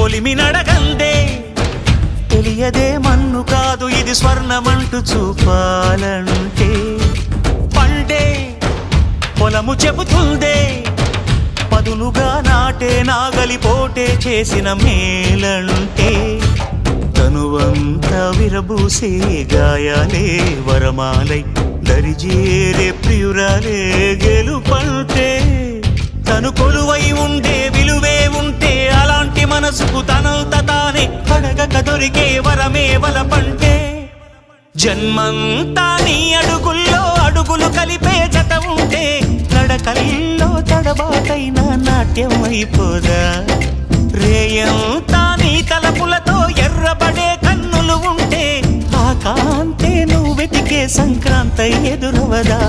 కొలిమి నడగందే తెలియదే మన్ను కాదు ఇది స్వర్ణమంటూ చూపాలంటే పండే పొలము చెబుతుందే పదునుగా నాటే నాగలిపోటే చేసిన మేలంటే తనువంతా విరబూసే గాయాలే వరమాలై దరిజేరే ప్రియురాలే గెలుపంటే తను కొలువై ఉండే విలువే ఉంటే అలాంటి మనసుకు తనంత తానే అడగక దొరికే వరమే వలపంటే జన్మంతా నీ అడుగుల్లో అడుగులు కలిపే జత ఉంటే నడకల్లో తడబాటైన నాట్యం అయిపోదా రేయంతా నీ తలపులతో ఎర్రబడే కన్నులు ఉంటే ఆ కాంతే నువ్వు వెతికే సంక్రాంతి ఎదురవదా